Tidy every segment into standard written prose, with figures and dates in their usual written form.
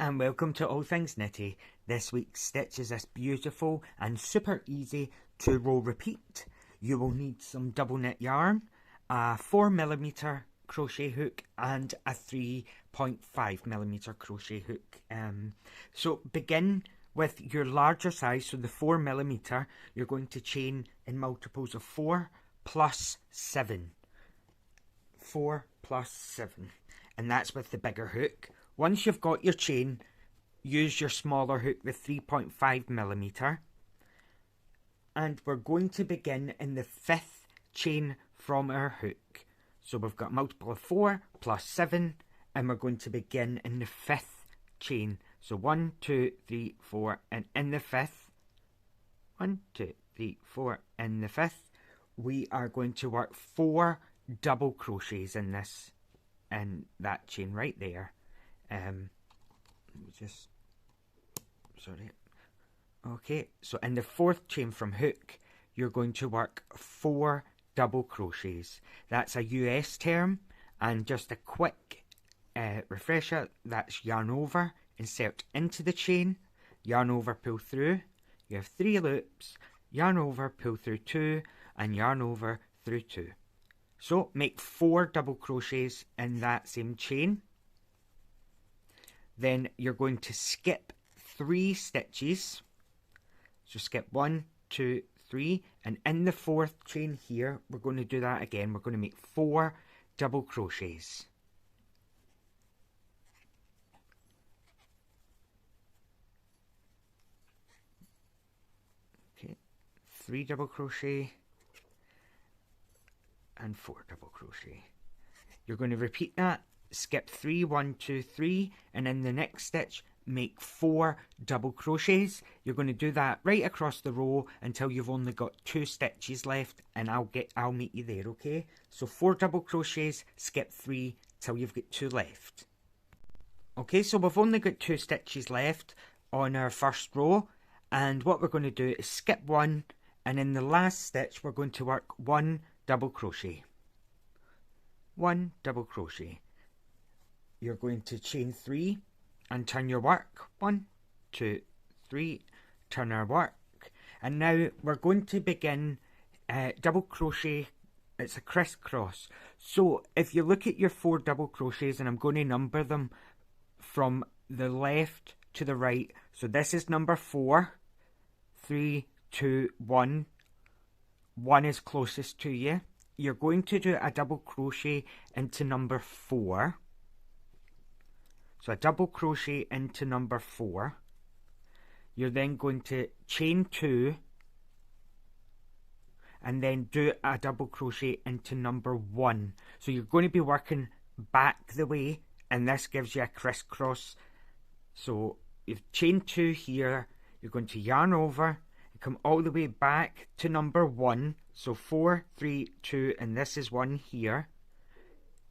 and welcome to All Things Knitty. This week's stitch is this beautiful and super easy 2-row repeat. You will need some double knit yarn, a 4mm crochet hook and a 3.5mm crochet hook. So begin with your larger size, so the 4mm, you're going to chain in multiples of 4 plus 7. 4 plus 7, and that's with the bigger hook. Once you've got your chain, use your smaller hook, the 3.5mm, and we're going to begin in the 5th chain from our hook. So we've got a multiple of 4 plus 7, and we're going to begin in the 5th chain. So 1, 2, 3, 4, and in the 5th, 1, 2, 3, 4, in the 5th, we are going to work 4 double crochets in that chain right there. Okay, so in the 4th chain from hook, you're going to work 4 double crochets. That's a US term, and just a quick refresher, that's yarn over, insert into the chain, yarn over, pull through. You have 3 loops, yarn over, pull through 2, and yarn over through 2. So make 4 double crochets in that same chain. Then you're going to skip 3 stitches. So skip 1, 2, 3, and in the 4th chain here, we're going to do that again. We're going to make 4 double crochets. Okay, 3 double crochet and 4 double crochet. You're going to repeat that. Skip 3, 1, 2, 3, and in the next stitch make 4 double crochets. You're going to do that right across the row until you've only got 2 stitches left, and I'll meet you there, okay? So 4 double crochets, skip 3 till you've got 2 left. Okay, so we've only got 2 stitches left on our first row, and what we're going to do is skip 1, and in the last stitch we're going to work 1 double crochet. 1 double crochet. You're going to chain 3 and turn your work. 1, 2, 3, turn our work. And now we're going to begin double crochet. It's a crisscross. So if you look at your 4 double crochets, and I'm going to number them from the left to the right. So this is number 4, 3, 2, 1. 1 is closest to you. You're going to do a double crochet into number 4. So a double crochet into number 4. You're then going to chain 2 and then do a double crochet into number 1. So you're going to be working back the way, and this gives you a crisscross. So you've chained 2 here, you're going to yarn over and come all the way back to number 1. So 4, 3, 2, and this is 1 here.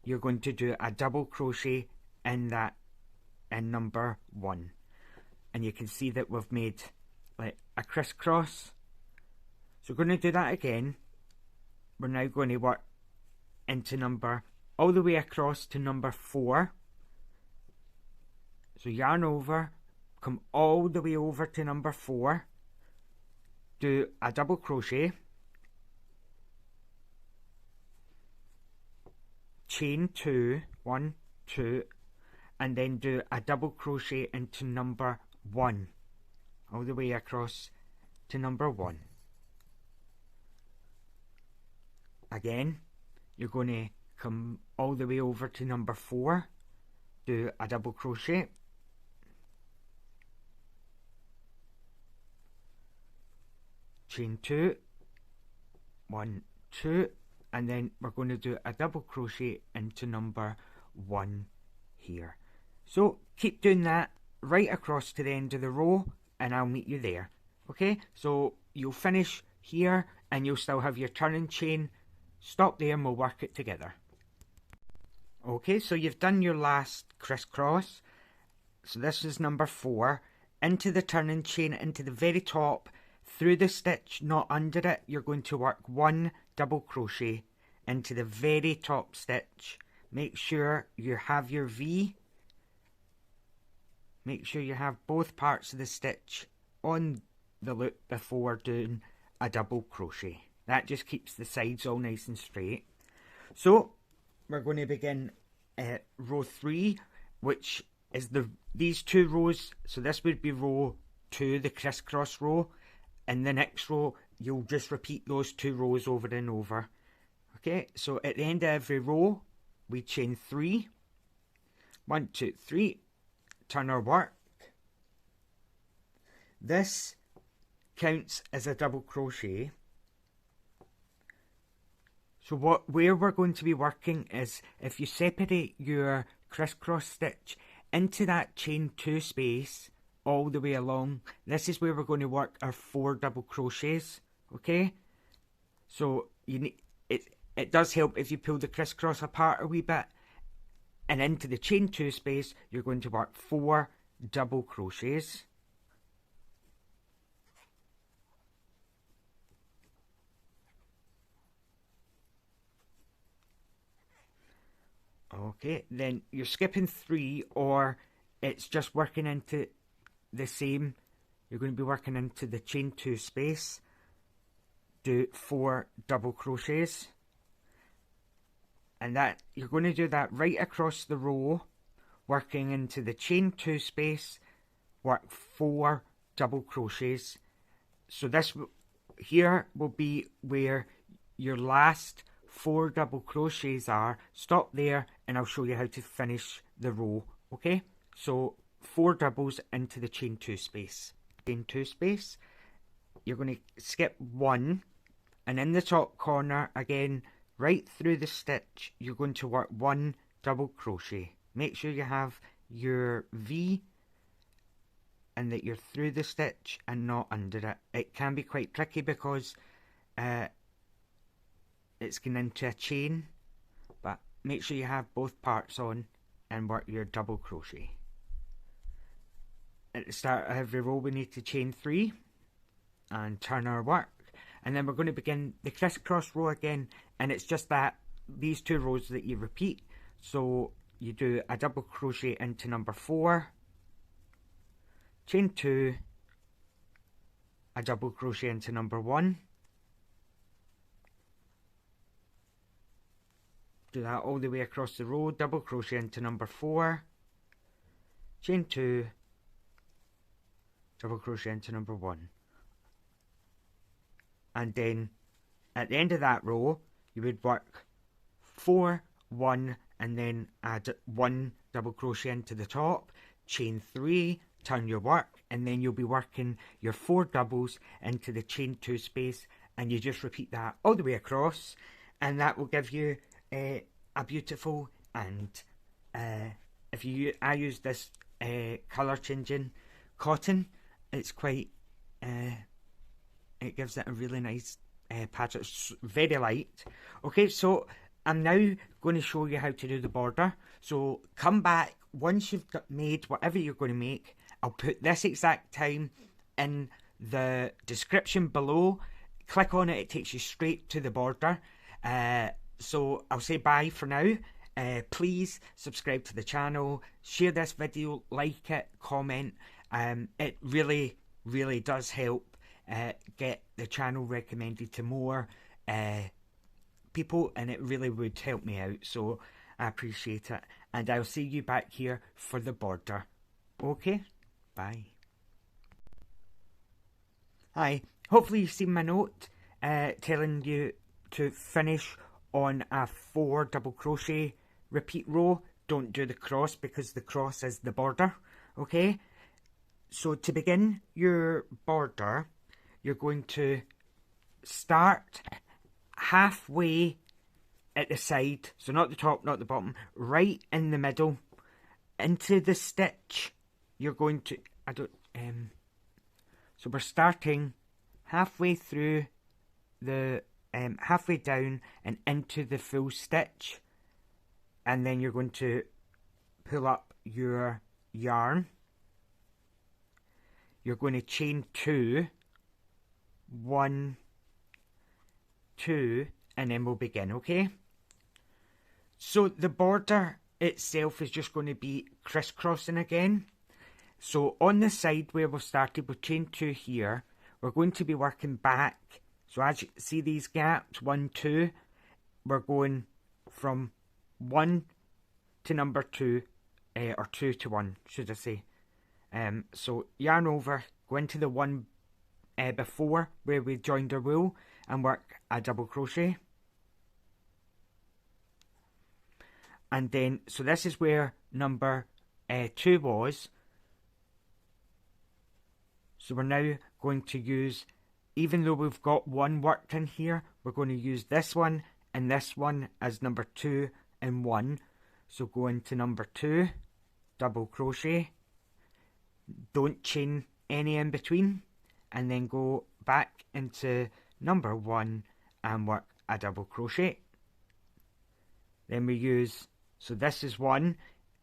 You're going to do a double crochet in number 1, and you can see that we've made like a crisscross. So we're going to do that again. We're now going to work into all the way across to number 4. So yarn over, come all the way over to number 4, do a double crochet, chain 2, 1, 2, and then do a double crochet into number 1, all the way across to number 1. Again, you're going to come all the way over to number 4, do a double crochet, chain 2, 1, 2, and then we're going to do a double crochet into number 1 here. So keep doing that right across to the end of the row, and I'll meet you there. Okay, so you'll finish here and you'll still have your turning chain. Stop there and we'll work it together. Okay, so you've done your last crisscross. So this is number 4. Into the turning chain, into the very top, through the stitch, not under it, you're going to work 1 double crochet into the very top stitch. Make sure you have your V make sure you have both parts of the stitch on the loop before doing a double crochet. That just keeps the sides all nice and straight. So we're going to begin row 3, which is these 2 rows. So this would be row 2, the crisscross row. In the next row, you'll just repeat those 2 rows over and over. Okay, so at the end of every row, we chain 3. 1, 2, 3. Turn our work. This counts as a double crochet. So where we're going to be working is, if you separate your crisscross stitch into that chain 2 space all the way along, this is where we're going to work our 4 double crochets. Okay, so it does help if you pull the crisscross apart a wee bit, and into the chain 2 space you're going to work 4 double crochets. Okay, then you're skipping 3, or it's just working into the same. You're going to be working into the chain 2 space. Do 4 double crochets. And that you're going to do that right across the row, working into the chain 2 space, work 4 double crochets. So this here will be where your last 4 double crochets are. Stop there and I'll show you how to finish the row. Okay, so 4 doubles into the chain 2 space. Chain 2 space, you're going to skip 1, and in the top corner again, right through the stitch, you're going to work 1 double crochet. Make sure you have your V and that you're through the stitch and not under it. It can be quite tricky because it's going into a chain, but make sure you have both parts on and work your double crochet. At the start of every row we need to chain 3 and turn our work, and then we're going to begin the crisscross row again, and it's just that these 2 rows that you repeat. So you do a double crochet into number 4, chain 2, a double crochet into number 1, do that all the way across the row, double crochet into number 4, chain 2, double crochet into number 1, and then at the end of that row you would work 4, 1, and then add 1 double crochet into the top, chain 3, turn your work, and then you'll be working your 4 doubles into the chain 2 space, and you just repeat that all the way across, and that will give you a beautiful, and I use this colour changing cotton. It's quite it gives it a really nice pattern. It's very light. Okay, so I'm now going to show you how to do the border. So come back once you've made whatever you're going to make. I'll put this exact time in the description below. Click on it, it takes you straight to the border. So I'll say bye for now. Please subscribe to the channel, share this video, like it, comment. It really, really does help get the channel recommended to more people, and it really would help me out, so I appreciate it, and I'll see you back here for the border. Okay, bye. Hi, hopefully you've seen my note telling you to finish on a 4 double crochet repeat row. Don't do the cross because the cross is the border. Okay, so to begin your border, you're going to start halfway at the side, so not the top, not the bottom, right in the middle, into the stitch. You're going to, so we're starting halfway through the, halfway down and into the full stitch, and then you're going to pull up your yarn. You're going to chain 2, 1, 2, and then we'll begin, okay? So the border itself is just going to be crisscrossing again. So on the side where we've started with chain 2 here, we're going to be working back. So as you see these gaps, 1, 2, we're going from 1 to number 2, or 2 to 1, should I say. So yarn over, go into the one before where we joined our wool and work a double crochet. And then, so this is where number 2 was. So we're now going to use, even though we've got one worked in here, we're going to use this one and this one as number 2 and 1. So go into number 2, double crochet, don't chain any in between, and then go back into number 1 and work a double crochet. Then we use, so this is 1,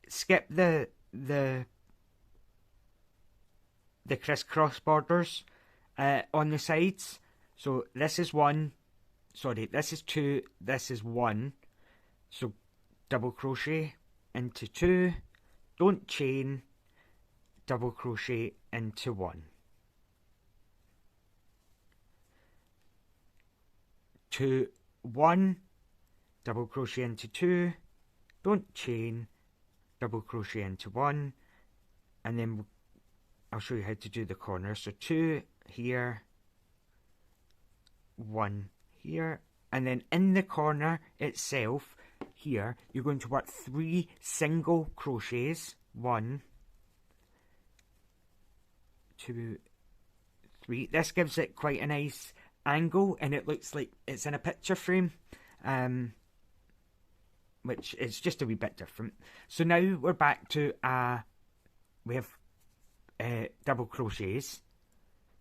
skip the crisscross borders on the sides. So this is 1, sorry, this is 2, this is 1. So double crochet into 2, don't chain, double crochet into 1. 2, 1, double crochet into 2, don't chain, double crochet into 1, and then I'll show you how to do the corner. So 2 here, 1 here, and then in the corner itself here you're going to work 3 single crochets. 1, 2, 3. This gives it quite a nice angle and it looks like it's in a picture frame, which is just a wee bit different. So now we're back to we have double crochets.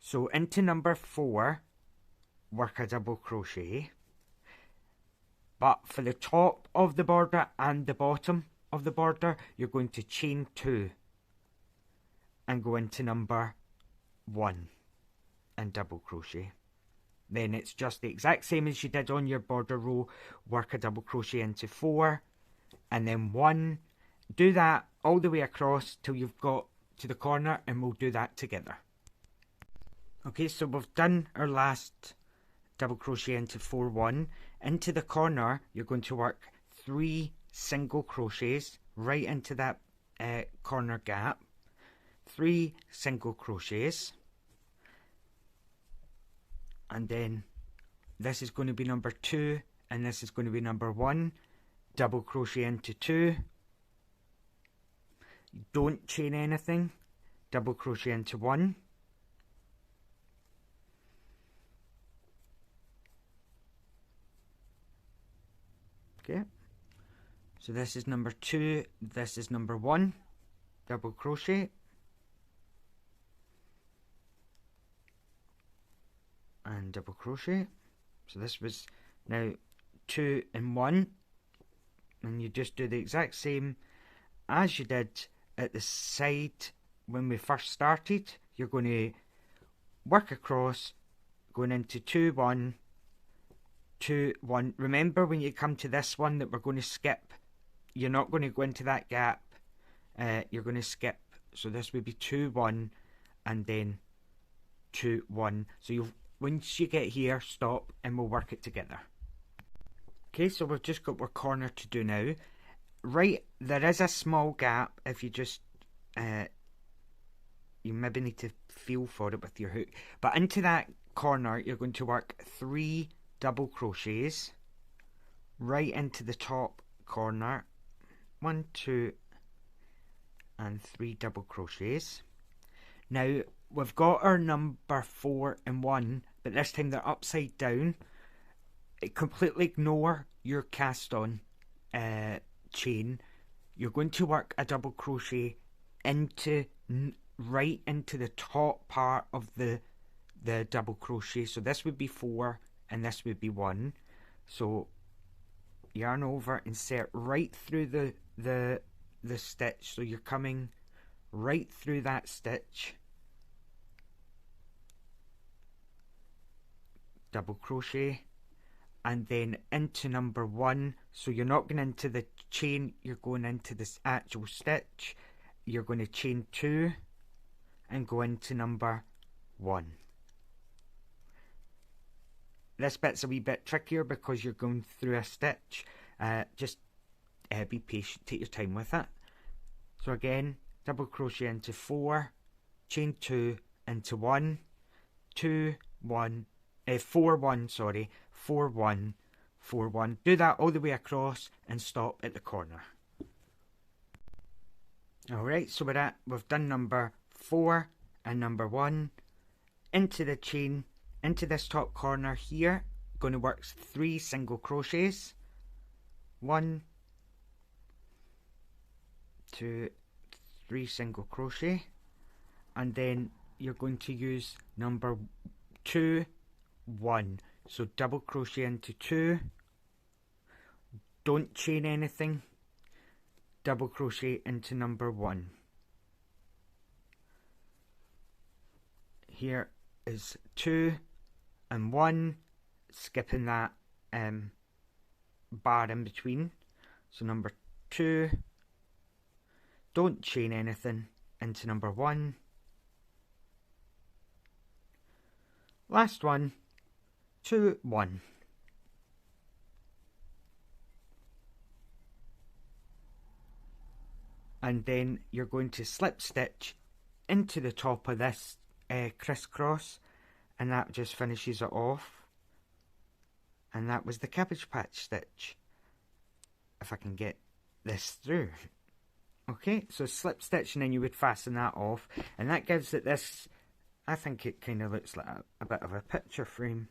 So into number 4 work a double crochet, but for the top of the border and the bottom of the border you're going to chain 2 and go into number 1 and double crochet. Then it's just the exact same as you did on your border row. Work a double crochet into 4 and then 1. Do that all the way across till you've got to the corner, and we'll do that together. Okay, so we've done our last double crochet into 4, 1. Into the corner you're going to work 3 single crochets right into that corner gap. 3 single crochets, and then this is going to be number 2 and this is going to be number 1. Double crochet into 2, don't chain anything, double crochet into 1, okay, so this is number 2, this is number 1, double crochet, and double crochet. So this was now 2 and 1, and you just do the exact same as you did at the side when we first started. You're going to work across, going into 2, 1, 2, 1. Remember when you come to this one that we're going to skip, you're not going to go into that gap, you're going to skip. So this would be 2, 1 and then 2, 1. So you'll, once you get here, stop and we'll work it together. Okay, so we've just got our corner to do now. Right, there is a small gap if you just, you maybe need to feel for it with your hook. But into that corner, you're going to work 3 double crochets right into the top corner. 1, 2, and 3 double crochets. Now, we've got our number 4 and 1, but this time they're upside down. Completely ignore your cast on chain. You're going to work a double crochet into right into the top part of the double crochet. So this would be 4 and this would be 1. So yarn over, insert right through the stitch. So you're coming right through that stitch, double crochet, and then into number 1. So you're not going into the chain, you're going into this actual stitch. You're going to chain 2 and go into number 1. This bit's a wee bit trickier because you're going through a stitch. Just be patient, take your time with it. So again, double crochet into 4, chain 2 into 1, 2, 1, 4, 1, sorry, 4, 1, 4, 1. Do that all the way across and stop at the corner. Alright, so we've done number 4 and number 1. Into the chain, into this top corner here, going to work 3 single crochets. 1, 2, 3 single crochet, and then you're going to use number 2, 1. So double crochet into 2, don't chain anything, double crochet into number 1. Here is 2 and 1, skipping that bar in between. So number 2, don't chain anything, into number 1. Last one, 2, 1. And then you're going to slip stitch into the top of this crisscross, and that just finishes it off. And that was the Cabbage Patch stitch, if I can get this through. Okay, so slip stitch, and then you would fasten that off, and that gives it this, I think it kind of looks like a bit of a picture frame.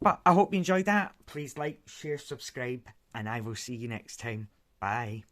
But I hope you enjoyed that. Please like, share, subscribe, and I will see you next time. Bye.